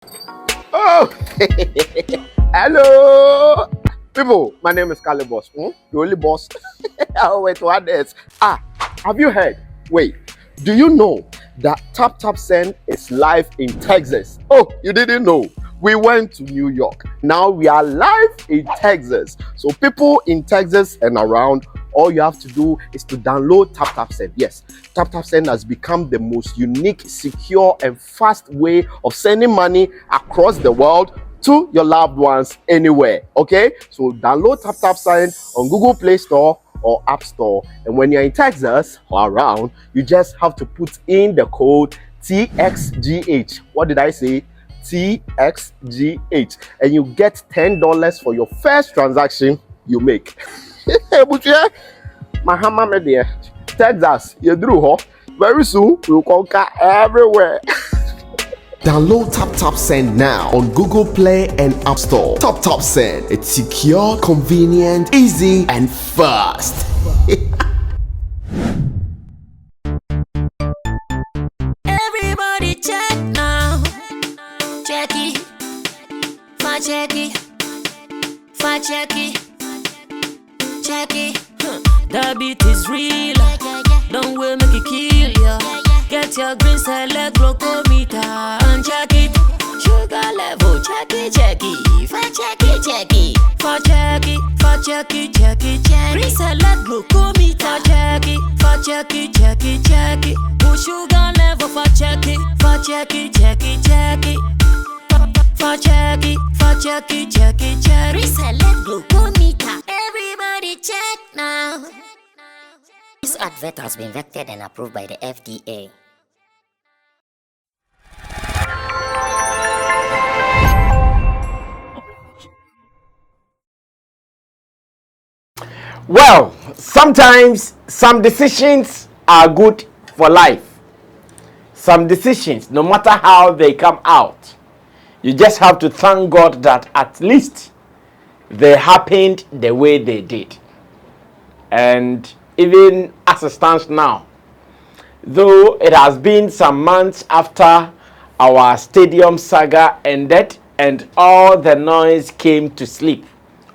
Oh, hello, people. My name is Kale Boss. The only boss. Oh, wait, what else? Have you heard? Wait, do you know that Taptap Send is live in Texas? Oh, you didn't know? We went to New York. Now we are live in Texas. So people in Texas and around, all you have to do is to download Taptap Send. Yes, Taptap Send has become the most unique, secure, and fast way of sending money across the world to your loved ones anywhere. Okay, so download Taptap Send on Google Play Store or App Store, and when you're in Texas or around, you just have to put in the code TXGH. What did I say? TXGH, and you get $10 for your first transaction you make. Mahama media, Texas, you drew, very soon we'll conquer everywhere. Download Taptap Send now on Google Play and App Store. Taptap Send, it's secure, convenient, easy, and fast. Everybody check now. Check it. Fa check it. Fa check it. Check it. The beat is real. Don't will make it kill ya. Get your green select glucometer and check it. Sugar level, check it, check it. Fa check it, check it. Fa check it, fa check it, check it, check it. Green select glucometer, check it. Fa check it, check it, check it. Put sugar level, fa check it. Fa check it, check it, check it. Fa check it, fa check it, check it, check it. Green select glucometer. Everybody check now. This advert has been vetted and approved by the FDA. Well, sometimes some decisions are good for life. Some decisions, no matter how they come out, you just have to thank God that at least they happened the way they did. And even as it stands now, though it has been some months after our stadium saga ended and all the noise came to sleep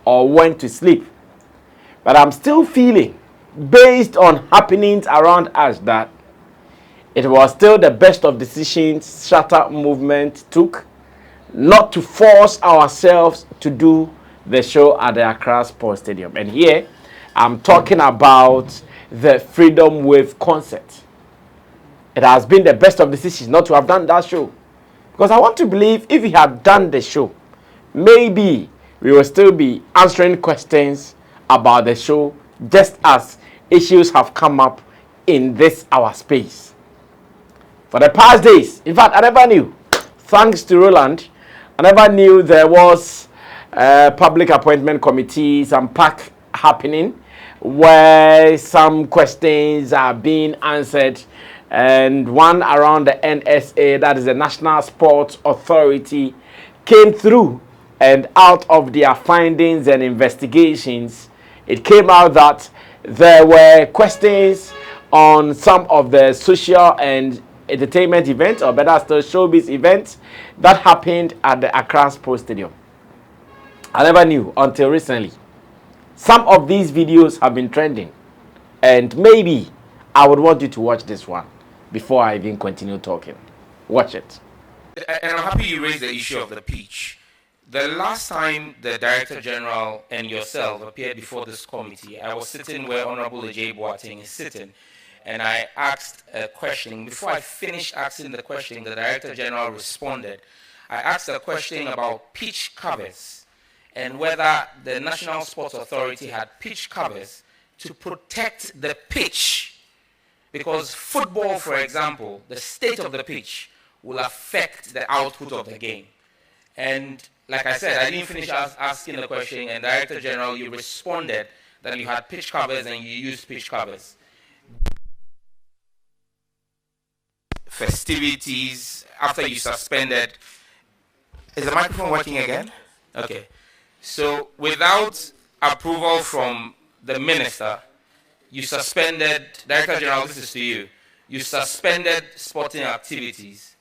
or went to sleep, but I'm still feeling, based on happenings around us, that it was still the best of decisions Shatter Movement took not to force ourselves to do the show at the Accra Sports Stadium. And here, I'm talking about the Freedom Wave concert. It has been the best of decisions not to have done that show. Because I want to believe if we had done the show, maybe we will still be answering questions about the show just as issues have come up in this our space. For the past days, in fact, I never knew, thanks to Roland, I never knew there was a public appointment committee, some pack happening where some questions are being answered, and one around the NSA, that is the National Sports Authority, came through, and out of their findings and investigations, it came out that there were questions on some of the social and entertainment events, or better still showbiz events, that happened at the Accra Sports Stadium. I never knew until recently. Some of these videos have been trending, and maybe I would want you to watch this one before I even continue talking. Watch it. And I'm happy you raised the issue of the pitch. The last time the Director General and yourself appeared before this committee, I was sitting where Honorable Ajay Boateng is sitting, and I asked a question. Before I finished asking the question, the Director General responded. I asked a question about pitch covers and whether the National Sports Authority had pitch covers to protect the pitch. Because football, for example, the state of the pitch will affect the output of the game. And like I said, I didn't finish asking the question, and Director General, you responded that you had pitch covers and you used pitch covers. Festivities, after you suspended. Is the microphone working again? Okay. So without approval from the minister, you suspended, Director General, this is to you, you suspended sporting activities.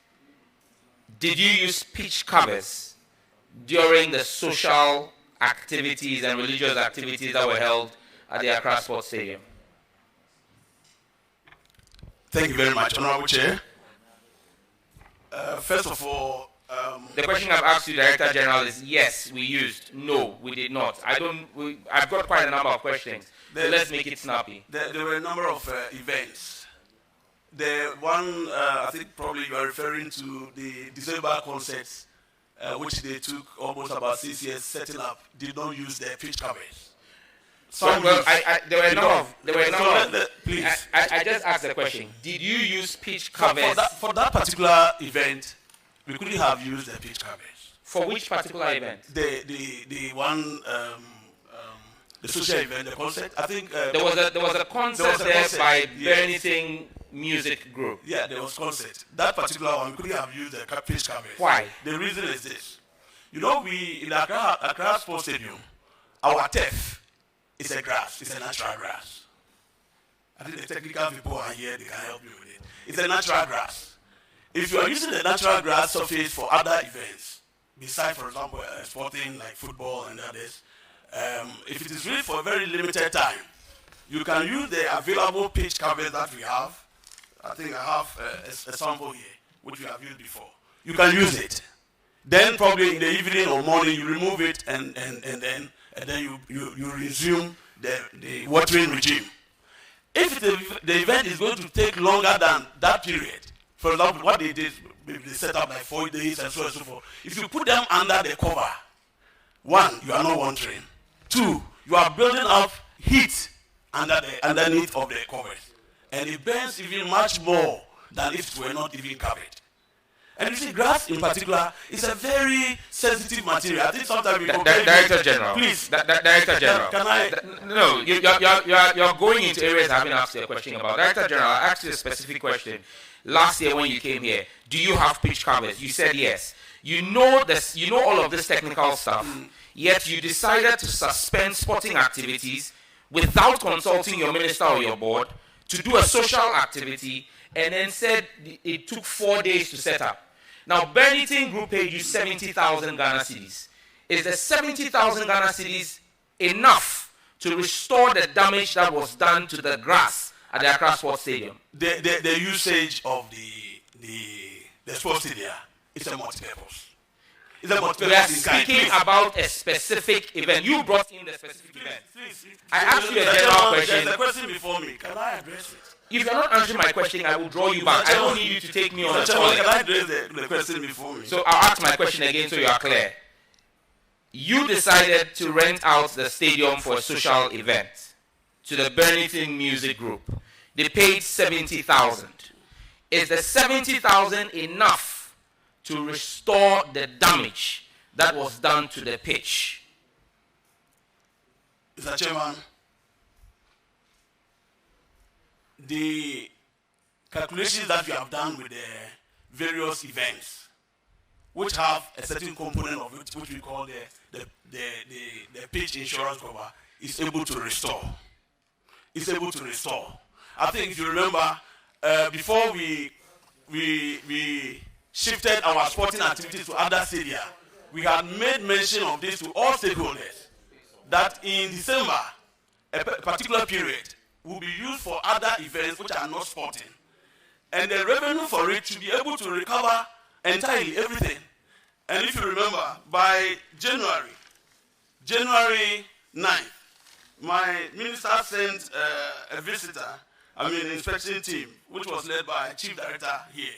did you use pitch covers during the social activities and religious activities that were held at the Accra Sports Stadium? Thank you very much, Honorable Chair. First of all, the question I've asked you, Director General, is yes, we used. No, we did not. I've got quite a number of questions. So let's make it snappy. There were a number of events. The one, I think probably you are referring to the December concerts, which they took almost about 6 years setting up, did not use their pitch covers. There were a number. Please. I just asked the question. Did you use pitch covers? For that particular event, we couldn't have used the pitch covers. For which particular event? The one, the social event, the concert. I think there was a concert there by Bernithing Music Group. Yeah, there was concert. That particular one, we couldn't have used the pitch covers. Why? The reason is this. You know, we in Accra Sports Stadium, our turf is a grass. It's a natural grass. I think the technical people are here. They can help you with it. It's a natural grass. If you are using the natural grass surface for other events, besides, for example, sporting like football and others, if it is really for a very limited time, you can use the available pitch covers that we have. I think I have a sample here, which we have used before. You can use it. Then probably in the evening or morning, you remove it and then you resume the watering regime. If the event is going to take longer than that period, for example, what they did, they set up like 4 days and so on and so forth. If you put them under the cover, one, you are not watering. Two, you are building up heat underneath of the covers. And it burns even much more than if it were not even covered. And you see, grass in particular is a very sensitive material. I think sometimes we compare. Director General. Please. Director General. Can I? No, you're going into areas I haven't asked you a question about. Director General, I asked you a specific question. Last year when you came here, do you have pitch covers? You said yes. You know this. You know all of this technical stuff. Yet you decided to suspend sporting activities without consulting your minister or your board to do a social activity, and then said it took 4 days to set up. Now, Bernithing Group paid you 70,000 Ghana cedis. Is the 70,000 Ghana cedis enough to restore the damage that was done to the grass at the Accra Sports Stadium? The usage of the sports stadium is a multi-purpose. It's a multi-purpose. We are speaking about a specific event. You brought in the specific event. Please. I asked you a general question. There's a question before me. Can I address it? If you're not answering my question, I will draw you back. I don't need you to take me on a toilet. Can I address the question before me? So I'll ask my question again so you are clear. You decided to rent out the stadium for a social event to the Bernithing Music Group. They paid 70,000. Is the 70,000 enough to restore the damage that was done to the pitch? Mr. Chairman, the calculations that we have done with the various events, which have a certain component of it, which we call the pitch insurance cover, is able to restore. It's able to restore. I think if you remember, before we shifted our sporting activities to other stadia, we had made mention of this to all stakeholders, that in December, a particular period will be used for other events which are not sporting. And the revenue for it should be able to recover entirely everything. And if you remember, by January 9th, my minister sent a visitor, inspection team, which was led by Chief Director here.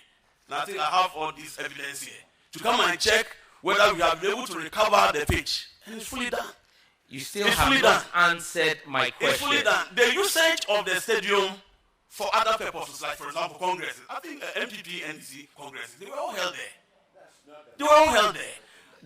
And I think I have all this evidence here, to come and check whether we have been able to recover the pitch. And it's fully done. You still have not answered my question. It's fully done. The usage of the stadium for other purposes, like for example congresses, I think MPP, NSA congresses, they were all held there.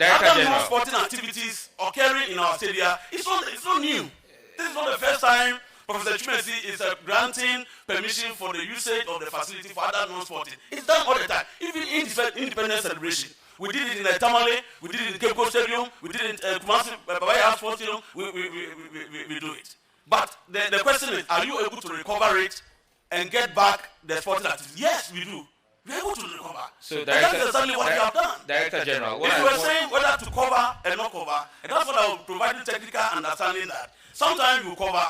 Other non-sporting activities occurring in our stadium, it's not new. This is not the first time Professor Twumasi is granting permission for the usage of the facility for other non-sporting. It's done all the time, even in independence celebration. We did it in the Tamale, we did it in Cape Coast Stadium, we did it in Twumasi, Babaya Sports Stadium, we do it. But the question is, are you able to recover it and get back the sporting activities? Yes, we do. We're able to recover. So, And that's exactly what you have done. Director General, If you were saying whether to cover and not cover, and that's what I was providing technical understanding that sometimes you cover,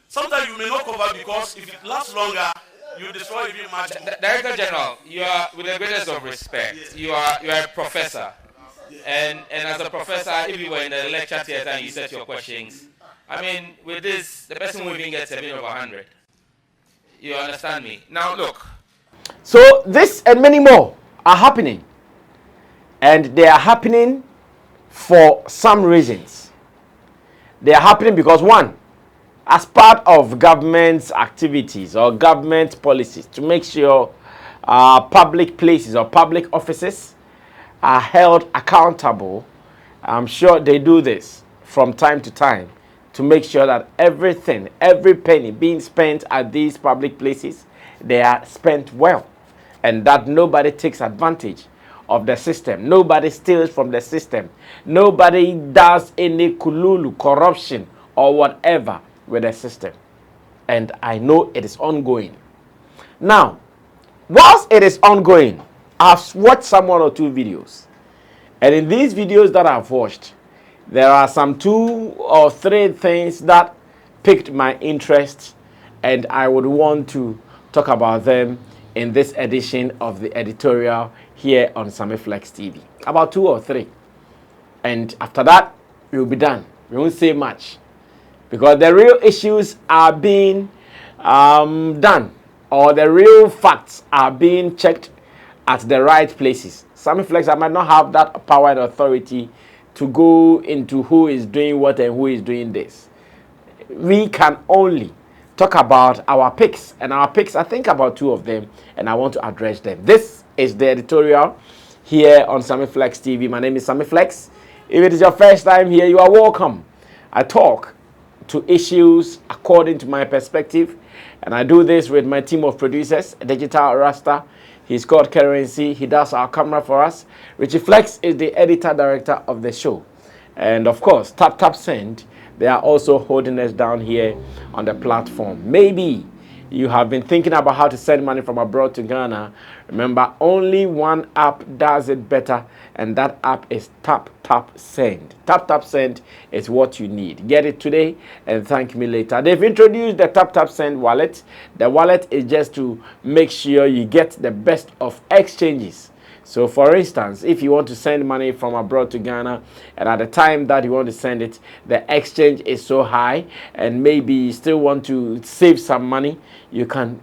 sometimes you may not cover because if it lasts longer, you destroy even much more. Director General, you are, with the greatest of respect, Yes. you are a professor. And as a professor, if you were in the lecture theater and you set your questions, I mean, with this, the person will even get 7 over 100. You understand me? Now, look. So this and many more are happening. And they are happening for some reasons. They are happening because, one, as part of government's activities or government policies to make sure public places or public offices are held accountable, I'm sure they do this from time to time to make sure that everything, every penny being spent at these public places, they are spent well, and that nobody takes advantage of the system. Nobody steals from the system. Nobody does any kululu, corruption, or whatever with the system. And I know it is ongoing. Now, whilst it is ongoing, I've watched some 1 or 2 videos. And in these videos that I've watched, there are some 2 or 3 things that piqued my interest, and I would want to talk about them in this edition of the editorial here on Sammy Flex TV. About 2 or 3. And after that, we'll be done. We won't say much. Because the real issues are being done, or the real facts are being checked at the right places. Sammy Flex, I might not have that power and authority to go into who is doing what and who is doing this. We can only talk about our picks, and our picks, I think about 2 of them, and I want to address them. This is the editorial here on Sammy Flex TV. My name is Sammy Flex. If it is your first time here, you are welcome. I talk to issues according to my perspective, and I do this with my team of producers, Digital Rasta. He's called Currency. He does our camera for us. Richie Flex is the editor director of the show, and of course, Taptap Send. They are also holding us down here on the platform. Maybe you have been thinking about how to send money from abroad to Ghana. Remember, only one app does it better, and that app is Taptap Send. Taptap Send is what you need. Get it today and thank me later. They've introduced the Taptap Send wallet. The wallet is just to make sure you get the best of exchanges. So, for instance, if you want to send money from abroad to Ghana, and at the time that you want to send it, the exchange is so high, and maybe you still want to save some money, you can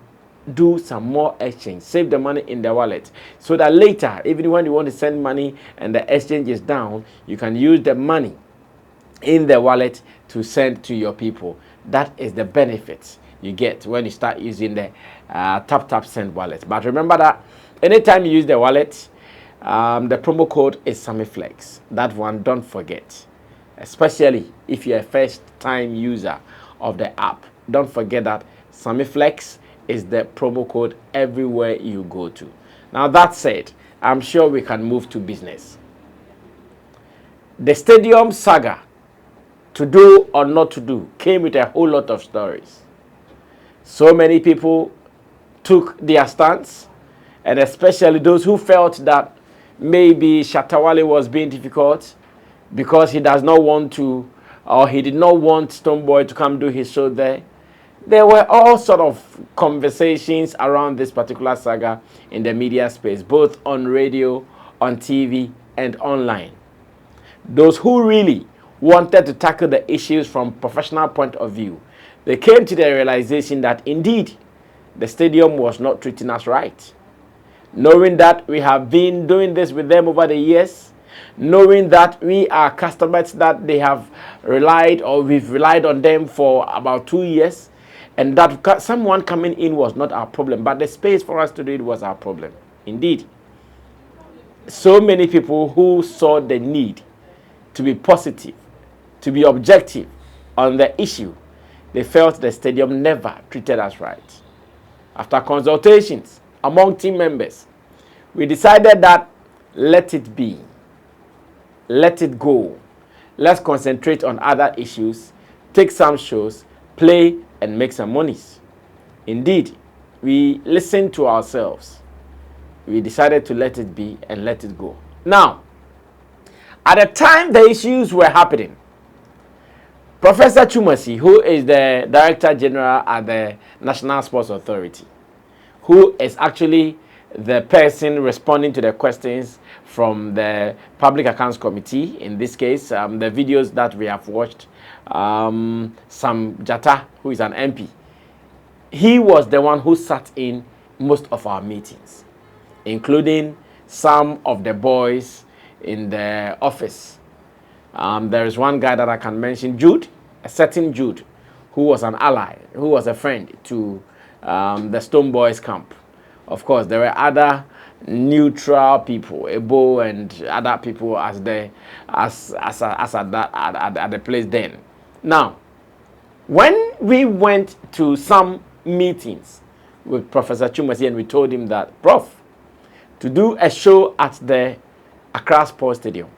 do some more exchange. Save the money in the wallet, so that later, even when you want to send money and the exchange is down, you can use the money in the wallet to send to your people. That is the benefit you get when you start using the Taptap Send wallet. But remember that anytime you use the wallet, the promo code is SammyFlex. That one, don't forget. Especially if you're a first-time user of the app. Don't forget that SammyFlex is the promo code everywhere you go to. Now, that said, I'm sure we can move to business. The stadium saga, to do or not to do, came with a whole lot of stories. So many people took their stance, and especially those who felt that maybe Shatawale was being difficult because he does not want to, or he did not want Stonebwoy to come do his show there. There were all sort of conversations around this particular saga in the media space, both on radio, on TV, and online. Those who really wanted to tackle the issues from a professional point of view, they came to the realization that indeed the stadium was not treating us right. Knowing that we have been doing this with them over the years, knowing that we are customers that they have relied, or we've relied on them for about 2 years, and that someone coming in was not our problem, but the space for us to do it was our problem. Indeed, so many people who saw the need to be positive, to be objective on the issue, they felt the stadium never treated us right. After consultations among team members, we decided that let it be, let it go. Let's concentrate on other issues, take some shows, play, and make some monies. Indeed, we listened to ourselves. we decided to let it be and let it go. Now, at the time the issues were happening, Professor Twumasi, who is the Director General at the National Sports Authority, who is actually the person responding to the questions from the Public Accounts Committee, in this case, the videos that we have watched, Sam Jata, who is an MP, he was the one who sat in most of our meetings, including some of the boys in the office. There is one guy that I can mention, Jude, a certain Jude, who was an ally, who was a friend to the Stonebwoy's camp. Of course, there were other neutral people, Ebo and other people at the place then. Now, when we went to some meetings with Professor Twumasi and we told him that, Prof, to do a show at the Accra Sports Stadium,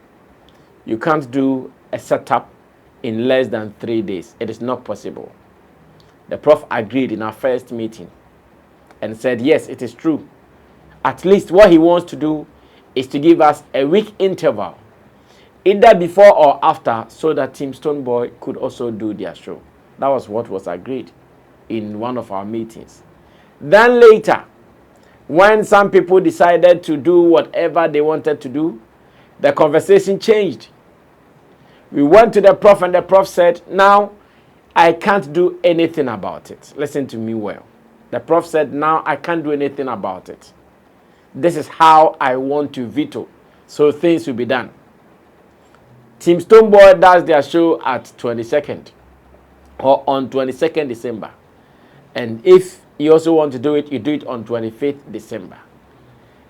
you can't do a setup in less than 3 days. It is not possible. The Prof agreed in our first meeting and said, yes, it is true. At least what he wants to do is to give us a week interval, either before or after, so that Team Stonebwoy could also do their show. That was what was agreed in one of our meetings. Then later, when some people decided to do whatever they wanted to do, the conversation changed. We went to the Prof and the Prof said, now I can't do anything about it. Listen to me well. The Prof said, now I can't do anything about it. This is how I want to veto, so things will be done. Team Stonebwoy does their show at 22nd or on 22nd December. And if you also want to do it, you do it on 25th December.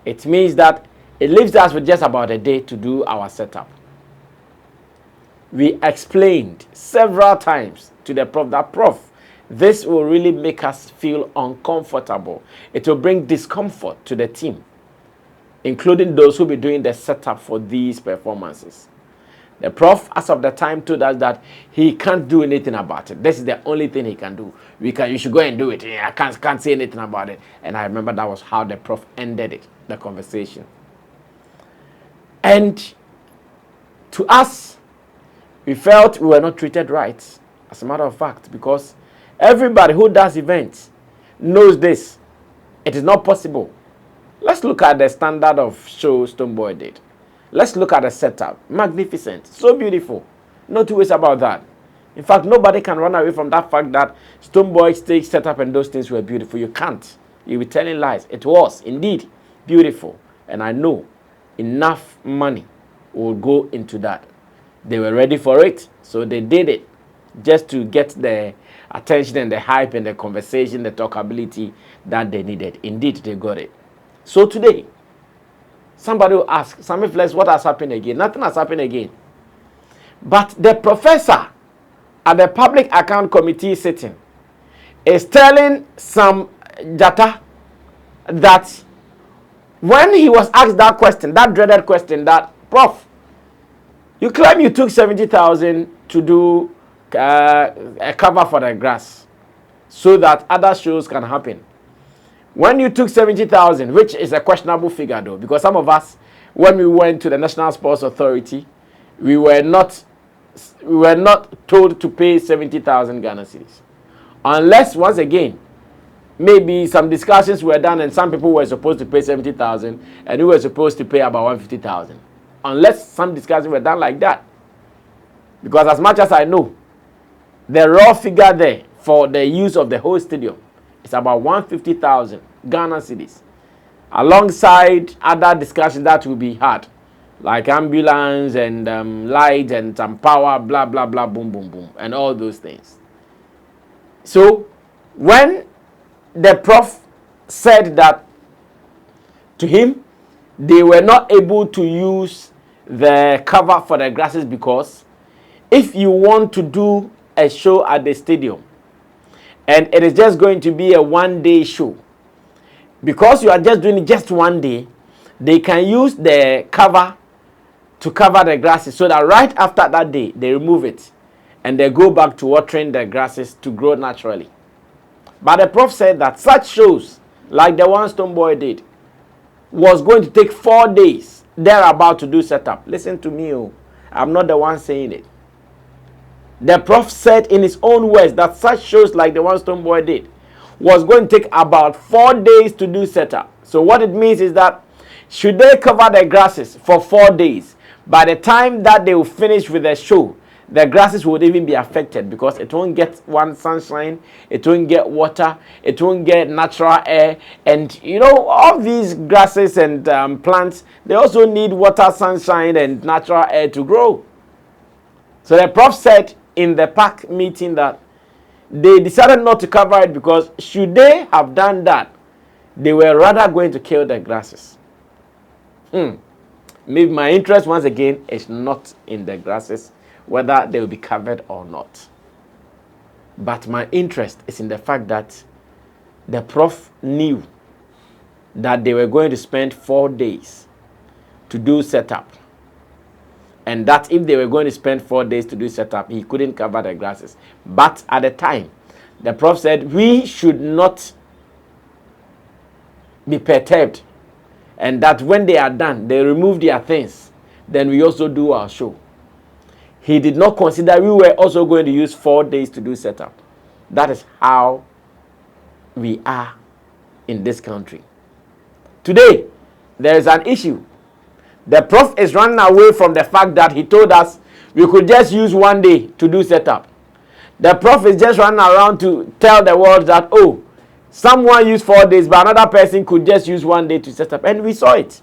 It means that it leaves us with just about a day to do our setup. We explained several times to the Prof that, Prof, this will really make us feel uncomfortable. It will bring discomfort to the team, including those who will be doing the setup for these performances. The Prof, as of the time, told us that he can't do anything about it. This is the only thing he can do. You should go and do it. I can't say anything about it. And I remember that was how the Prof ended it, the conversation. And to us, we felt we were not treated right, as a matter of fact, because everybody who does events knows this. It is not possible. Let's look at the standard of show Stonebwoy did. Let's look at the setup. Magnificent. So beautiful. No two ways about that. In fact, nobody can run away from that fact that Stonebwoy's stage setup and those things were beautiful. You can't. You'll be telling lies. It was indeed beautiful. And I know enough money will go into that. They were ready for it, so they did it just to get the attention and the hype and the conversation, the talkability that they needed. Indeed, they got it. So today, somebody will ask, Sammy Flex, what has happened again? Nothing has happened again. But the professor at the Public Account Committee sitting is telling Sam Jata that when he was asked that question, that dreaded question, that, Prof, you claim you took 70,000 to do a cover for the grass so that other shows can happen. When you took 70,000, which is a questionable figure though, because some of us, when we went to the National Sports Authority, we were not told to pay 70,000 Ghana cedis. Unless, once again, maybe some discussions were done and some people were supposed to pay 70,000 and we were supposed to pay about 150,000. Unless some discussions were done like that. Because as much as I know, the raw figure there for the use of the whole stadium is about 150,000 Ghana cedis, alongside other discussions that will be had, like ambulance and light and some power, blah, blah, blah, boom, boom, boom, and all those things. So, when the Prof said that to him, they were not able to use the cover for the grasses because if you want to do a show at the stadium and it is just going to be a one-day show, because you are just doing it just one day, they can use the cover to cover the grasses so that right after that day they remove it and they go back to watering the grasses to grow naturally. But the Prof said that such shows like the one Stonebwoy did was going to take 4 days thereabout to do setup. Listen to me, oh. I'm not the one saying it. The Prof said in his own words that such shows like the one Stonebwoy did was going to take about 4 days to do setup. So what it means is that should they cover the grasses for 4 days, by the time that they will finish with the show, the grasses would even be affected because it won't get one sunshine, it won't get water, it won't get natural air. And you know, all these grasses and plants, they also need water, sunshine, and natural air to grow. So the Prof said in the park meeting that they decided not to cover it because should they have done that, they were rather going to kill the grasses. Maybe my interest once again is not in the grasses, whether they will be covered or not. But my interest is in the fact that the Prof knew that they were going to spend 4 days to do setup. And that if they were going to spend 4 days to do setup, he couldn't cover the grasses. But at the time, the Prof said, we should not be perturbed. And that when they are done, they remove their things. Then we also do our show. He did not consider we were also going to use 4 days to do setup. That is how we are in this country. Today, there is an issue. The Prof is running away from the fact that he told us we could just use 1 day to do setup. The Prof is just running around to tell the world that, oh, someone used 4 days, but another person could just use 1 day to set up. And we saw it.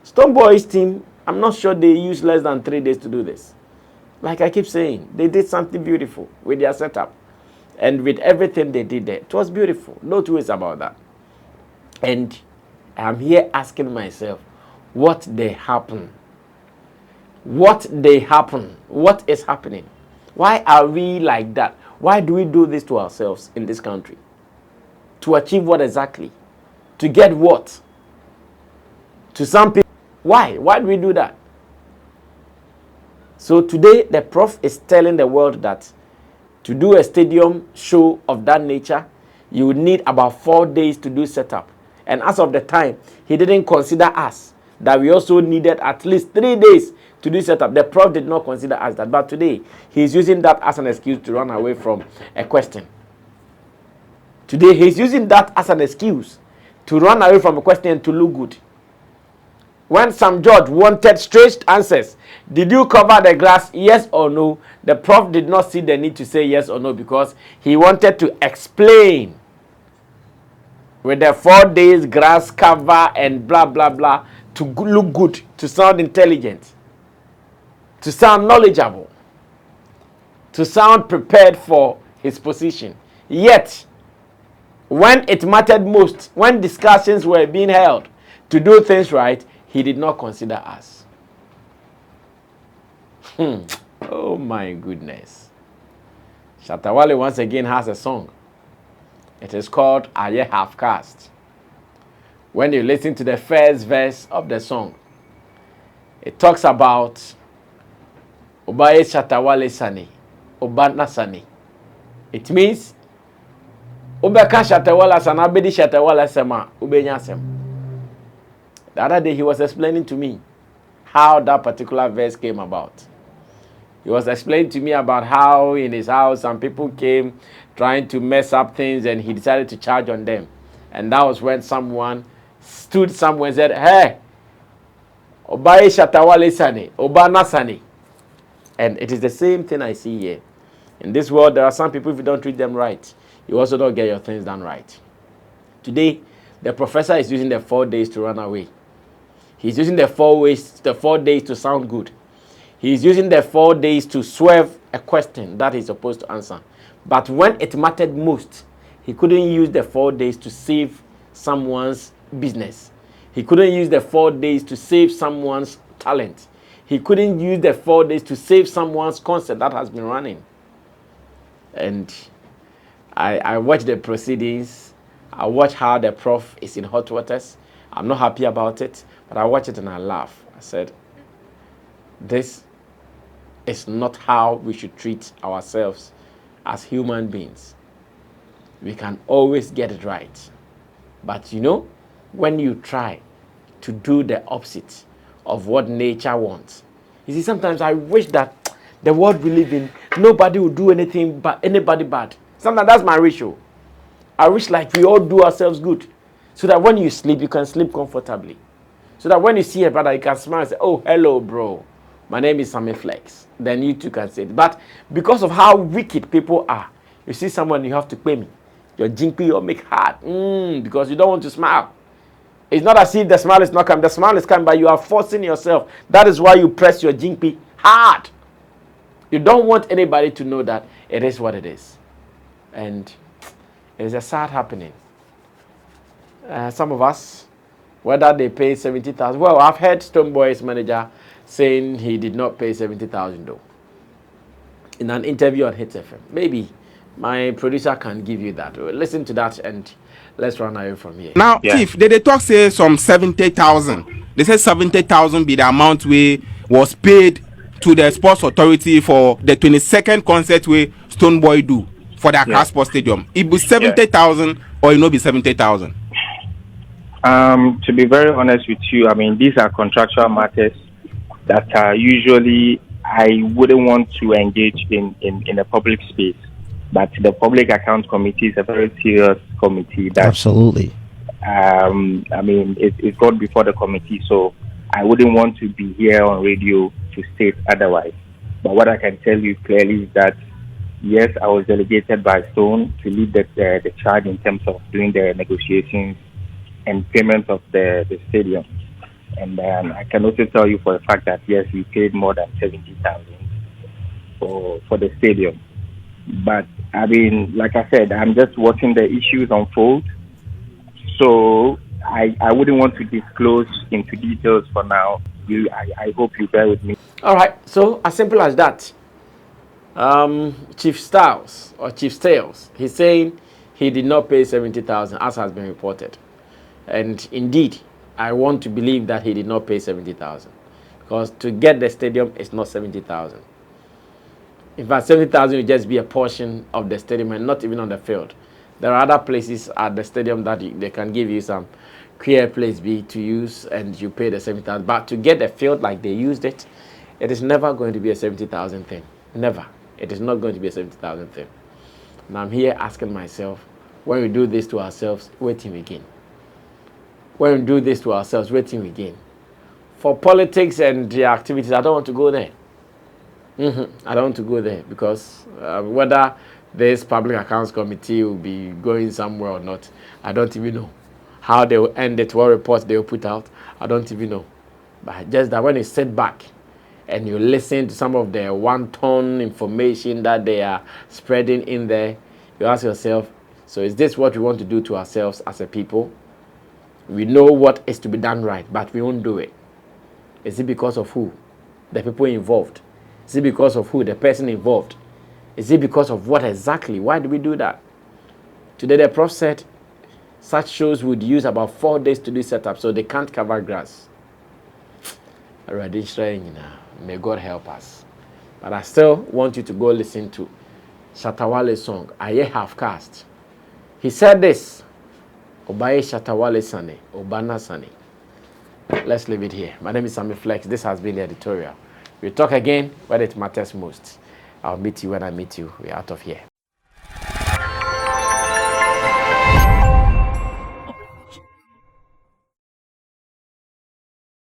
Stonebwoy's team, I'm not sure they used less than 3 days to do this. Like I keep saying, they did something beautiful with their setup. And with everything they did there. It was beautiful. No two ways about that. And I'm here asking myself, what they happen? What they happen? What is happening? Why are we like that? Why do we do this to ourselves in this country? To achieve what exactly? To get what? To some people. Why? Why do we do that? So today the Prof is telling the world that to do a stadium show of that nature, you would need about 4 days to do setup. And as of the time, he didn't consider us that we also needed at least 3 days to do setup. The Prof did not consider us that. But today, he's using that as an excuse to run away from a question. Today, he's using that as an excuse to run away from a question and to look good. When Sam George wanted straight answers, did you cover the grass, yes or no? The Prof did not see the need to say yes or no because he wanted to explain with the 4 days grass cover and blah, blah, blah to look good, to sound intelligent, to sound knowledgeable, to sound prepared for his position. Yet, when it mattered most, when discussions were being held to do things right, he did not consider us. Oh my goodness. Shatawale once again has a song. It is called Aye Half Cast. When you listen to the first verse of the song, it talks about Obaye Shatawale Sani, Obana Sani. It means Obeka Shatawala Sana Bedi Shatawala Sema Ubenya Sem. The other day he was explaining to me how that particular verse came about. He was explaining to me about how in his house some people came trying to mess up things and he decided to charge on them. And that was when someone stood somewhere and said, hey, Obaye Shatawale Sani, Obana Sani. And it is the same thing I see here. In this world, there are some people, if you don't treat them right, you also don't get your things done right. Today, the professor is using the 4 days to run away. He's using the 4 days to sound good. He's using the 4 days to swerve a question that he's supposed to answer. But when it mattered most, he couldn't use the 4 days to save someone's business. He couldn't use the 4 days to save someone's talent. He couldn't use the 4 days to save someone's concert that has been running. And I watched the proceedings. I watched how the Prof is in hot waters. I'm not happy about it, but I watched it and I laugh. I said, this is not how we should treat ourselves as human beings. We can always get it right. But you know, when you try to do the opposite of what nature wants. You see, sometimes I wish that the world we live in, nobody would do anything but anybody bad. Sometimes that's my ratio. I wish like we all do ourselves good, so that when you sleep, you can sleep comfortably. So that when you see a brother, you can smile and say, "Oh, hello, bro. My name is Sammy Flex." Then you too can say it. But because of how wicked people are, you see someone, you have to pay me. Your jinky, you make hard because you don't want to smile. It's not as if the smile is not coming. The smile is coming, but you are forcing yourself. That is why you press your jinky hard. You don't want anybody to know that it is what it is. And it is a sad happening. Some of us, whether they pay 70,000. Well, I've heard Stonebwoy's manager saying he did not pay 70,000 though. In an interview on Hits FM. Maybe my producer can give you that. Listen to that and let's run away from here. Now, Chief, they talk say some 70,000. They say 70,000 be the amount we was paid to the sports authority for the 22nd concert we Stonebwoy do for the Accra Sports Stadium. It be 70,000 or it no be 70,000. To be very honest with you, I mean, these are contractual matters that usually I wouldn't want to engage in a public space. But the Public Account Committee is a very serious committee. That, absolutely. I mean, it's gone before the committee, so I wouldn't want to be here on radio to state otherwise. But what I can tell you clearly is that, yes, I was delegated by Stone to lead the charge in terms of doing the negotiations and payment of the stadium. And I can also tell you for a fact that, yes, we paid more than 70,000 for the stadium. But, I mean, like I said, I'm just watching the issues unfold. So I wouldn't want to disclose into details for now. I hope you bear with me. All right. So, as simple as that. Chief Styles, he's saying he did not pay 70,000 as has been reported. And indeed, I want to believe that he did not pay 70,000. Because to get the stadium, it's not 70,000. In fact, 70,000 will just be a portion of the stadium and not even on the field. There are other places at the stadium that they can give you some clear place B to use and you pay the 70,000. But to get the field like they used it, it is never going to be a 70,000 thing. Never. It is not going to be a 70,000 thing. And I'm here asking myself, when we do this to ourselves, wait till we gain. When we do this to ourselves, wait till we gain. For politics and the activities, I don't want to go there. I don't want to go there because whether this Public Accounts Committee will be going somewhere or not, I don't even know. How they will end it, what reports they will put out, I don't even know. But just that when you sit back and you listen to some of the one-ton information that they are spreading in there, you ask yourself, so is this what we want to do to ourselves as a people? We know what is to be done right, but we won't do it. Is it because of who? The people involved. Is it because of who? The person involved. Is it because of what exactly? Why do we do that? Today the Prof said such shows would use about 4 days to do setup, so they can't cover grass. May God help us. But I still want you to go listen to Shatawale's song, Aye Half Cast. He said this, Obaye Shatawale Sane, Obana Sane. Let's leave it here. My name is Sammy Flex. This has been the editorial. We'll talk again when it matters most. I'll meet you when I meet you. We're out of here.